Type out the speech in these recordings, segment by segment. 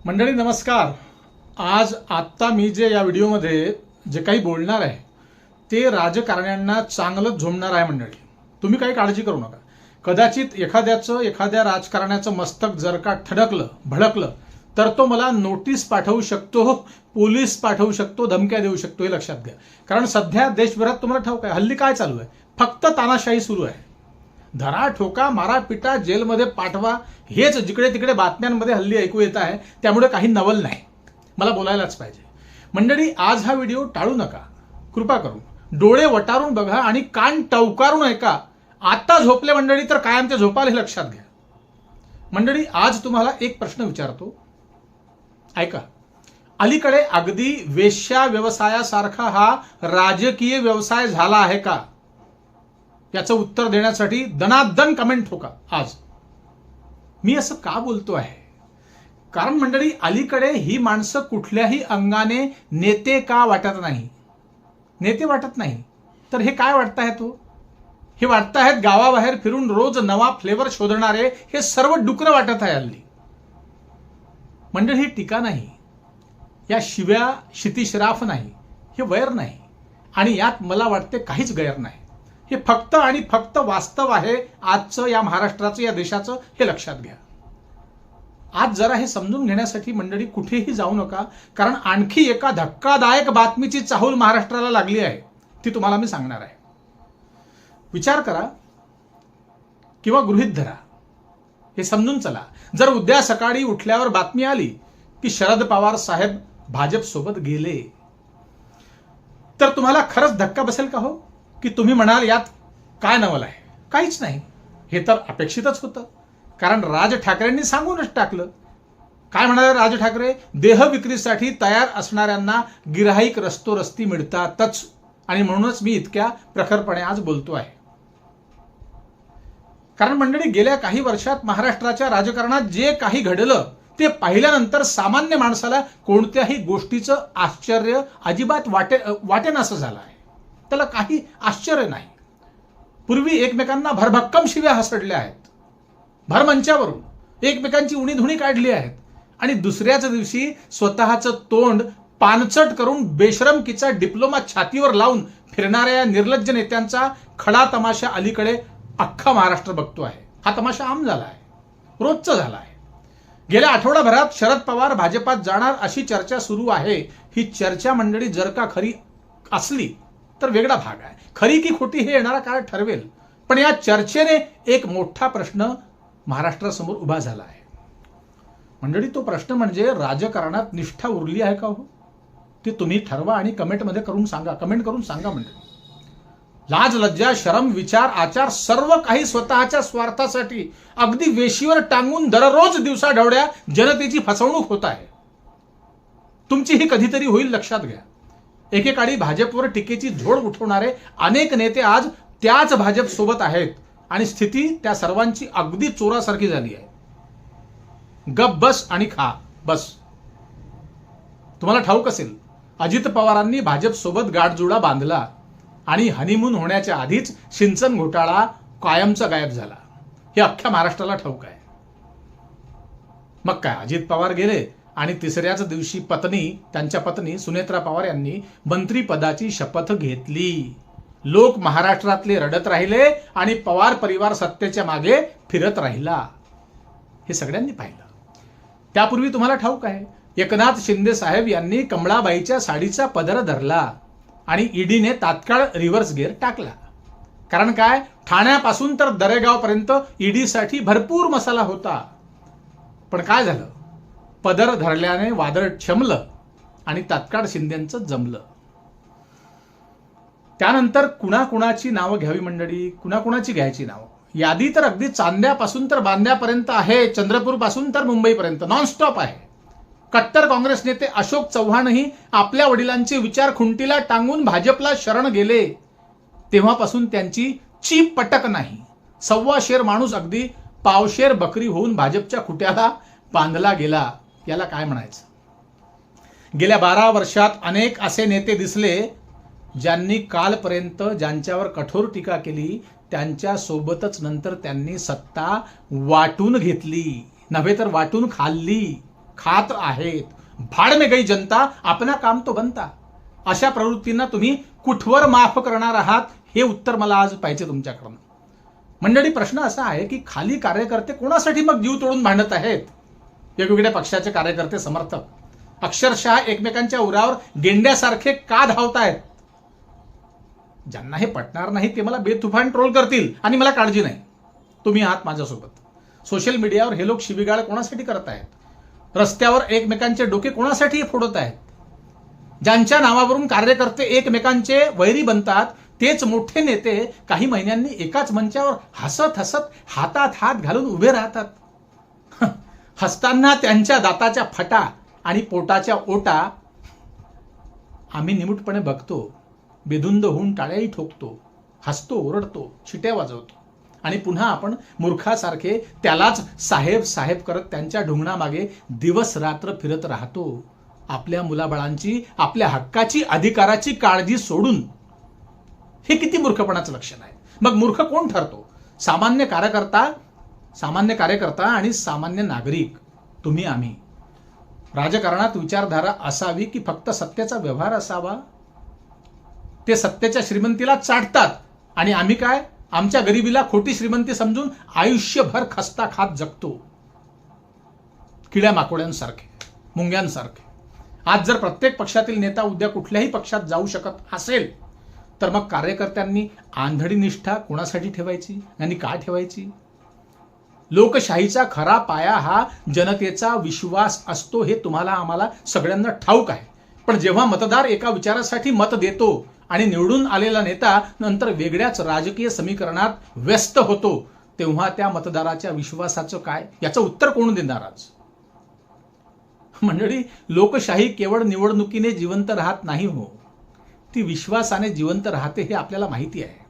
मंडळी नमस्कार. आत्ता मी जे या व्हिडिओमध्ये जे काही बोलणार आहे ते राजकारण्यांना चांगलंच झोंबणार आहे. मंडळी तुम्ही काही काळजी करू नका. कदाचित एखाद्या राजकारण्याचं मस्तक जर का ठणकलं भडकलं तर तो मला नोटीस पाठवू शकतो, पोलीस पाठवू शकतो, धमक्या देऊ शकतो, हे लक्षात घ्या. कारण सध्या देशभरात तुम्हाला ठाऊक आहे हल्ली काय चालू आहे. फक्त तानाशाही सुरू आहे. धरा ठोका मारा पिटा जेलमध्ये पाठवा हेच जिकडे तिकडे बातम्यांमध्ये हल्ली ऐकू येत आहे. त्यामुळे काही नवल नाही, मला बोलायलाच पाहिजे. मंडळी आज हा व्हिडिओ टाळू नका, कृपा करून डोळे वटारून बघा आणि कान टवकारून ऐका. आता झोपले मंडळी तर कायमचे झोपाल हे लक्षात घ्या. मंडळी आज तुम्हाला एक प्रश्न विचारतो, ऐका. अलीकडे अगदी वेश्या व्यवसायासारखा हा राजकीय व्यवसाय झाला आहे का, याचं उत्तर देण्यासाठी दणादण कमेंट ठोका. आज मी असं का बोलतो आहे, कारण मंडळी अलीकडे ही माणसं कुठल्याही अंगाने नेते का वाटत नाही. नेते वाटत नाही तर हे काय वाटत आहेत? हे वाटत आहेत गावाबाहेर फिरून रोज नवा फ्लेवर शोधणारे हे सर्व डुकर वाटत आहे हल्ली. मंडळी ही टीका नाही, या शिव्या शितिश्राफ नाही, हे वैर नाही आणि यात मला वाटते काहीच गैर नाही. हे फक्त आणि फक्त वास्तव आहे आजचं, या महाराष्ट्राचं, या देशाचं, हे लक्षात घ्या. आज जरा हे समजून घेण्यासाठी मंडळी कुठेही जाऊ नका, कारण आणखी एका धक्कादायक बातमीची चाहूल महाराष्ट्राला लागली आहे, ती तुम्हाला मी सांगणार आहे. विचार करा किंवा गृहीत धरा, हे समजून चला. जर उद्या सकाळी उठल्यावर बातमी आली की शरद पवार साहेब भाजप सोबत गेले, तर तुम्हाला खरंच धक्का बसेल का हो? की तुम्ही म्हणाल यात काय नवल आहे? काहीच नाही. हे तर अपेक्षितच होतं, कारण राज ठाकरेंनी सांगूनच टाकलं. काय म्हणाले राज ठाकरे? देह विक्रीसाठी तयार असणाऱ्यांना गिऱ्हाईक रस्तोरस्ती मिळतातच, आणि म्हणूनच मी इतक्या प्रखरपणे आज बोलतो आहे. कारण मंडळी गेल्या काही वर्षात महाराष्ट्राच्या राजकारणात जे काही घडलं ते पाहिल्यानंतर सामान्य माणसाला कोणत्याही गोष्टीचं आश्चर्य अजिबात वाटेनासं झालं आहे. त्याला काही आश्चर्य नाही. पूर्वी एकमेकांना भरभक्कम शिव्या हसडल्या आहेत, भरमंचावरून एकमेकांची उणीधुणी काढली आहेत, आणि दुसऱ्याच दिवशी स्वतःचं तोंड पानचट करून बेशरमकीचा डिप्लोमा छातीवर लावून फिरणाऱ्या या निर्लज्ज नेत्यांचा खडा तमाशा अलीकडे अख्खा महाराष्ट्र बघतो आहे. हा तमाशा आम झाला आहे, रोजचा झाला आहे. गेल्या आठवडाभरात शरद पवार भाजपात जाणार अशी चर्चा सुरू आहे. ही चर्चा मंडळी जर का खरी असली तर वेगळा भाग आहे, खरी की खोटी हे येणारा काळ ठरवेल. पण या चर्चेने एक मोठा प्रश्न महाराष्ट्रासमोर उभा झाला आहे. मंडळी तो प्रश्न म्हणजे राजकारणात निष्ठा उरली आहे का हो? ते तुम्ही ठरवा आणि कमेंट करून सांगा. मंडळी लाज लज्जा शरम विचार आचार सर्व काही स्वतःच्या स्वार्थासाठी अगदी वेशीवर टांगून दररोज दिवसाढवळ्या जनतेची फसवणूक होत आहे. तुमची ही कधीतरी होईल, लक्षात घ्या. एकेकाळी भाजपवर टीकेची झोड उठवणारे अनेक नेते आज त्याच भाजप सोबत आहेत आणि स्थिती त्या सर्वांची अगदी चोरासारखी झाली आहे. गप बस आणि खा बस. तुम्हाला ठाऊक असेल अजित पवारांनी भाजप सोबत गाठजोडा बांधला आणि हनीमून होण्याच्या आधीच सिंचन घोटाळा कायमचा गायब झाला. हे अख्ख्या महाराष्ट्राला ठाऊक आहे. मग काय, अजित पवार गेले आणि तिसऱ्याच दिवशी त्यांच्या पत्नी सुनेत्रा पवार यांनी मंत्रीपदाची शपथ घेतली. लोक महाराष्ट्रातले रडत राहिले आणि पवार परिवार सत्तेच्या मागे फिरत राहिला. हे सगळ्यांनी पाहिलं. त्यापूर्वी तुम्हाला ठाऊक आहे एकनाथ शिंदे साहेब यांनी कमळाबाईच्या साडीचा पदर धरला आणि ईडीने तात्काळ रिव्हर्स गिअर टाकला. कारण काय, ठाण्यापासून तर दरेगावपर्यंत ईडीसाठी भरपूर मसाला होता. पण काय झालं, पदर धरल्याने वादळ शमलं आणि तात्काळ शिंदेंचं जमलं. त्यानंतर कुणाकुणाची नावं घ्यावी मंडळी, कुणाकुणाची घ्यायची नावं? यादी तर अगदी चांद्यापासून तर बांद्यापर्यंत आहे, चंद्रपूरपासून तर मुंबईपर्यंत नॉनस्टॉप आहे. कट्टर काँग्रेस नेते अशोक चव्हाणही आपल्या वडिलांचे विचार खुंटीला टांगून भाजपला शरण गेले. तेव्हापासून त्यांची चीप पटक नाही. 1.25 शेर माणूस अगदी पावशेर बकरी होऊन भाजपच्या खुट्याला बांधला गेला. याला काय म्हणायचं? गेल्या 12 वर्षात अनेक असे नेते दिसले ज्यांनी कालपर्यंत ज्यांच्यावर कठोर टीका केली त्यांच्या सोबतच नंतर त्यांनी सत्ता वाटून घेतली, नव्हे तर वाटून खाल्ली. खात आहेत. भाड में गई जनता, अपना काम तो बनता. अशा प्रवृत्तींना तुम्ही कुठवर माफ करणार आहात, हे उत्तर मला आज पाहिजे तुमच्याकडून. मंडळी, प्रश्न असा आहे की खाली कार्यकर्ते कोणासाठी मग जीव तोडून भांडत आहेत? वेगवेगळ्या पक्षाचे कार्यकर्ते, समर्थक अक्षरशः एकमेकांच्या उरावर गेंड्यासारखे का धावतायत? ज्यांना हे पटणार नाही ते मला बेतुफान ट्रोल करतील आणि मला काळजी नाही. तुम्ही आहात माझ्यासोबत. सोशल मीडियावर हे लोक शिवीगाळ कोणासाठी करत आहेत? रस्त्यावर एकमेकांचे डोके कोणासाठी फोडत आहेत? ज्यांच्या नावावरून कार्यकर्ते एकमेकांचे वैरी बनतात, तेच मोठे नेते काही महिन्यांनी एकाच मंचावर हसत हसत हातात हात घालून उभे राहतात. हसताना त्यांच्या दाताच्या फटा आणि पोटाच्या ओटा आम्ही निमूटपणे बघतो, बेधुंद होऊन टाळ्याही ठोकतो, हसतो, ओरडतो, शिट्या वाजवतो आणि पुन्हा आपण मूर्खासारखे त्यालाच साहेब साहेब करत त्यांच्या ढुंगणामागे दिवस रात्र फिरत राहतो. आपल्या मुलाबाळांची, आपल्या हक्काची, अधिकाराची काळजी सोडून. हे किती मूर्खपणाचं लक्षण आहे. मग मूर्ख कोण ठरतो? सामान्य कार्यकर्ता आणि सामान्य नागरिक, तुम्ही आम्ही. राजकारणात विचारधारा असावी की फक्त सत्तेचा व्यवहार असावा? ते सत्तेच्या श्रीमंतीला चाटतात आणि आम्ही काय, आमच्या गरिबीला खोटी श्रीमंती समजून आयुष्यभर खस्ता खात जगतो, किड्या माकोड्यांसारखे, मुंग्यांसारखे. आज जर प्रत्येक पक्षातील नेता उद्या कुठल्याही पक्षात जाऊ शकत असेल तर मग कार्यकर्त्यांनी आंधळी निष्ठा कोणासाठी ठेवायची आणि का ठेवायची? लोकशाहीचा खरा पाया हा जनतेचा विश्वास असतो, हे तुम्हाला आम्हाला सगळ्यांना ठाऊक आहे. पण जेव्हा मतदार एका विचारासाठी मत देतो आणि निवडून आलेला नेता नंतर वेगळ्याच राजकीय समीकरणात व्यस्त होतो, तेव्हा त्या मतदाराच्या विश्वासाचं काय, याचं उत्तर कोण देणार आज? मंडळी, लोकशाही केवळ निवडणुकीने जिवंत राहत नाही हो, ती विश्वासाने जिवंत राहते, हे आपल्याला माहिती आहे.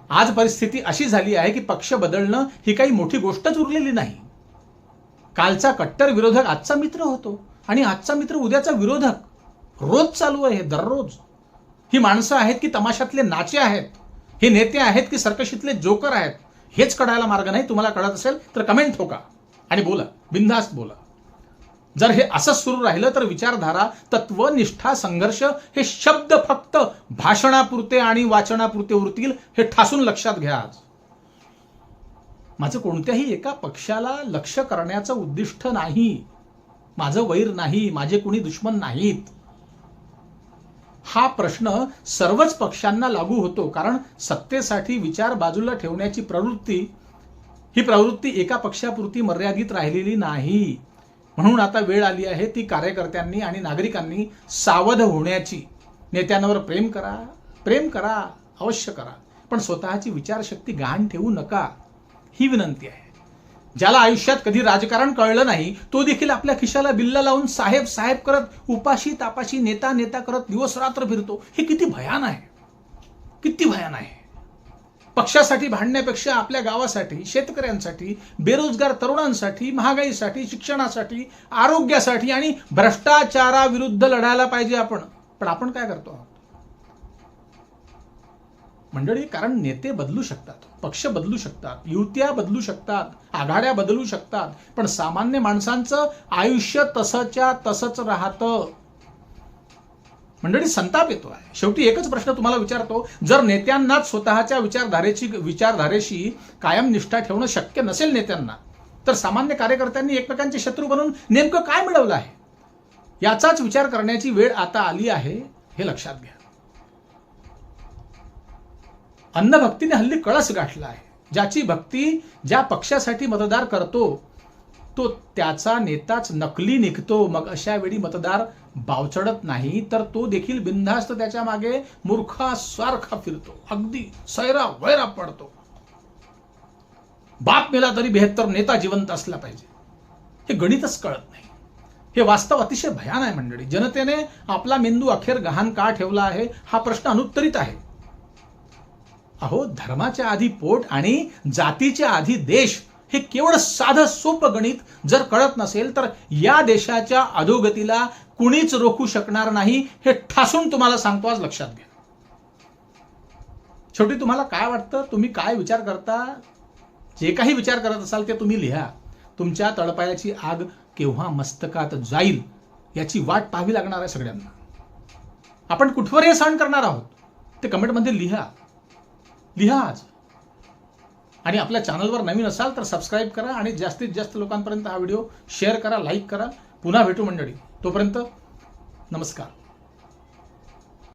आज परिस्थिती अशी झाली आहे की पक्ष बदलणं ही काही मोठी गोष्टच उरलेली नाही. कालचा कट्टर विरोधक आजचा मित्र होतो आणि आजचा मित्र उद्याचा विरोधक. रोज चालू आहे, दररोज. ही माणसं आहेत की तमाशातले नाचे आहेत? हे नेते आहेत की सर्कशीतले जोकर आहेत? हेच कळायला मार्ग नाही. तुम्हाला कळत असेल तर कमेंट ठोका आणि बोला, बिनधास्त बोला. जर हे असंच सुरू राहिलं तर विचारधारा, तत्वनिष्ठा, संघर्ष हे शब्द फक्त भाषणापुरते आणि वाचनापुरते उरतील, हे ठासून लक्षात घ्या. आज माझं कोणत्याही एका पक्षाला लक्ष करण्याचं उद्दिष्ट नाही. माझं वैर नाही, माझे कुणी दुश्मन नाहीत. हा प्रश्न सर्वच पक्षांना लागू होतो, कारण सत्तेसाठी विचार बाजूला ठेवण्याची ही प्रवृत्ती एका पक्षापुरती मर्यादित राहिलेली नाही. म्हणून आता वेळ आली आहे ती कार्यकर्त्यांनी आणि नागरिकांनी सावध होण्याची. नेत्यांवर प्रेम करा, अवश्य करा, पण स्वतःची विचारशक्ती गहाण ठेवू नका, ही विनंती आहे. ज्याला आयुष्यात कधी राजकारण कळलं नाही तो देखील आपल्या खिशाला बिल्ला लावून साहेब साहेब करत उपाशी तापाशी नेता करत दिवस रात्र फिरतो. हे किती भयान आहे, किती भयान आहे. पक्षासाठी भांडण्यापेक्षा आपल्या गावासाठी, शेतकऱ्यांसाठी, बेरोजगार तरुणांसाठी, महागाईसाठी, शिक्षणासाठी, आरोग्यासाठी आणि भ्रष्टाचाराविरुद्ध लढायला पाहिजे आपण. पण आपण काय करतो मंडळी? कारण नेते बदलू शकतात, पक्ष बदलू शकतात, युत्या बदलू शकतात, आघाड्या बदलू शकतात, पण सामान्य माणसांचं आयुष्य तसंच्या तसंच राहतं. मंडळी, संताप येतो आहे. शेवटी एकच प्रश्न तुम्हाला विचारतो, जर नेत्यांनाच स्वतःच्या विचारधारेशी कायम निष्ठा ठेवणं शक्य नसेल नेत्यांना, तर सामान्य कार्यकर्त्यांनी एकमेकांचे शत्रू बनून नेमकं काय मिळवलं आहे, याचाच विचार करण्याची वेळ आता आली आहे, हे लक्षात घ्या. अंधभक्तीने हल्ली कळस गाठला आहे. ज्याची भक्ती ज्या पक्षासाठी मतदार करतो तो त्याचा नेताच नकली निघतो. मग अशा वेळी मतदार बावचडत नाही, तर तो देखील बिनधास्त त्याच्या मागे मूर्खासारखा फिरतो, अगदी सैरा वैरा पडतो. बाप मेला तरी 72 नेता जिवंत असला पाहिजे, हे गणितच कळत नाही. हे वास्तव अतिशय भयान आहे मंडळी. जनतेने आपला मेंदू अखेर गहाण का ठेवला आहे, हा प्रश्न अनुत्तरित आहे. अहो, धर्माच्या आधी पोट आणि जातीच्या आधी देश, हे केवळ साधं सोपं गणित जर कळत नसेल तर या देशाच्या अधोगतीला कुणीच रोखू शकणार नाही, हे ठासून तुम्हाला सांगतो. आज लक्षात घ्या. शेवटी तुम्हाला काय वाटतं, तुम्ही काय विचार करता, जे काही विचार करत असाल ते तुम्ही लिहा. तुमच्या तळपायाची आग केव्हा मस्तकात जाईल याची वाट पाहावी लागणार आहे सगळ्यांना. आपण कुठवर हे सहन करणार आहोत ते कमेंटमध्ये लिहा आज. आणि आपल्या चॅनलवर नवीन असाल तर सबस्क्राईब करा आणि जास्तीत जास्त लोकांपर्यंत हा व्हिडिओ शेअर करा, लाईक करा. पुन्हा भेटू मंडळी. तोपर्यंत नमस्कार.